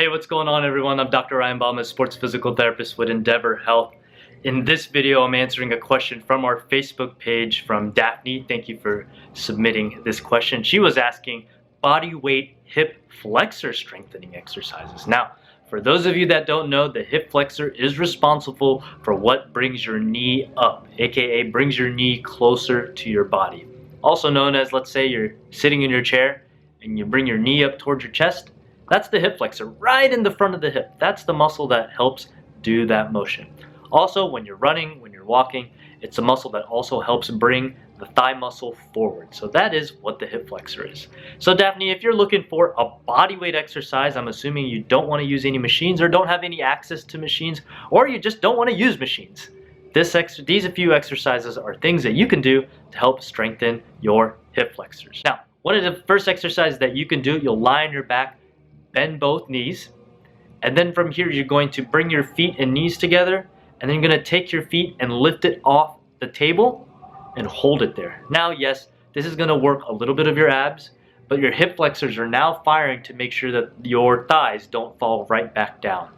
Hey, what's going on everyone? I'm Dr. Ryan Balmes, sports physical therapist with ENDVR HEALTH. In this video, I'm answering a question from our Facebook page from Daphne. Thank you for submitting this question. She was asking body weight hip flexor strengthening exercises. Now, for those of you that don't know, the hip flexor is responsible for what brings your knee up, aka brings your knee closer to your body. Also known as, let's say you're sitting in your chair and you bring your knee up towards your chest. That's the hip flexor, right in the front of the hip. That's the muscle that helps do that motion. Also, when you're running, when you're walking, it's a muscle that also helps bring the thigh muscle forward. So that is what the hip flexor is. So Daphne, if you're looking for a body weight exercise, I'm assuming you don't want to use any machines or don't have any access to machines, or you just don't want to use machines. These few exercises are things that you can do to help strengthen your hip flexors. Now, one of the first exercises that you can do, you'll lie on your back, bend both knees, and then from here you're going to bring your feet and knees together, and then you're going to take your feet and lift it off the table and hold it there. Now, yes, this is going to work a little bit of your abs, but your hip flexors are now firing to make sure that your thighs don't fall right back down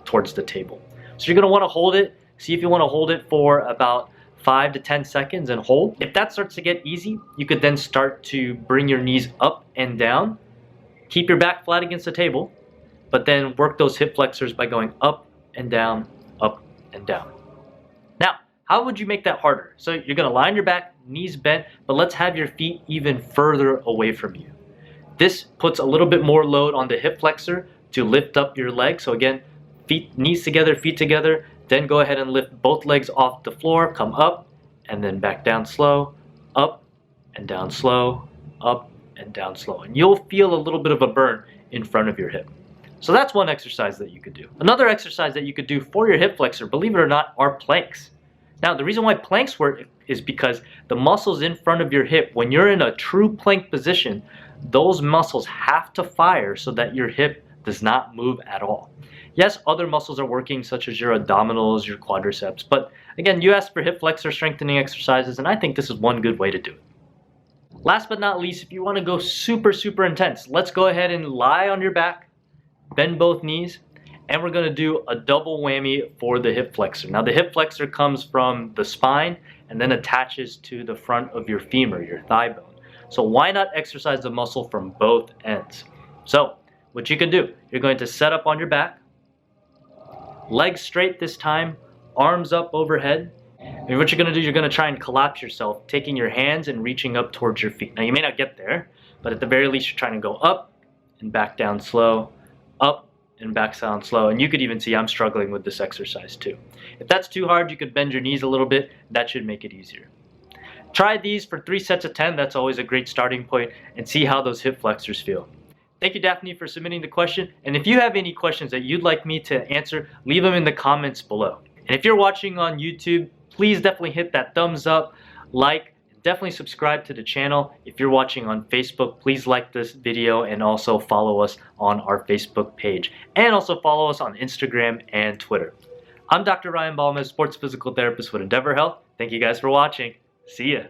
towards the table. So you're going to want to hold it. See if you want to hold it for about 5 to 10 seconds and hold. If that starts to get easy, you could then start to bring your knees up and down. Keep your back flat against the table, but then work those hip flexors by going up and down, up and down. Now, how would you make that harder? So you're gonna lie on your back, knees bent, but let's have your feet even further away from you. This puts a little bit more load on the hip flexor to lift up your leg. So again, knees together, feet together, then go ahead and lift both legs off the floor, come up, and then back down slow, up and down slow, up and down slow, and you'll feel a little bit of a burn in front of your hip. So that's one exercise that you could do. Another exercise that you could do for your hip flexor, believe it or not, are planks. Now, the reason why planks work is because the muscles in front of your hip, when you're in a true plank position, those muscles have to fire so that your hip does not move at all. Yes, other muscles are working, such as your abdominals, your quadriceps, but again, you asked for hip flexor strengthening exercises, and I think this is one good way to do it. Last but not least, if you want to go super intense, let's go ahead and lie on your back, bend both knees, and we're going to do a double whammy for the hip flexor. Now, the hip flexor comes from the spine and then attaches to the front of your femur, your thigh bone. So why not exercise the muscle from both ends? So what you can do, you're going to set up on your back, legs straight this time, arms up overhead. And what you're going to do, you're going to try and collapse yourself, taking your hands and reaching up towards your feet. Now, you may not get there, but at the very least, you're trying to go up and back down slow, up and back down slow. And you could even see I'm struggling with this exercise too. If that's too hard, you could bend your knees a little bit. That should make it easier. Try these for 3 sets of 10. That's always a great starting point, and see how those hip flexors feel. Thank you, Daphne, for submitting the question. And if you have any questions that you'd like me to answer, leave them in the comments below. And if you're watching on YouTube, please definitely hit that thumbs up, like, and definitely subscribe to the channel. If you're watching on Facebook, please like this video and also follow us on our Facebook page. And also follow us on Instagram and Twitter. I'm Dr. Ryan Balmes, sports physical therapist with ENDVR HEALTH. Thank you guys for watching. See ya.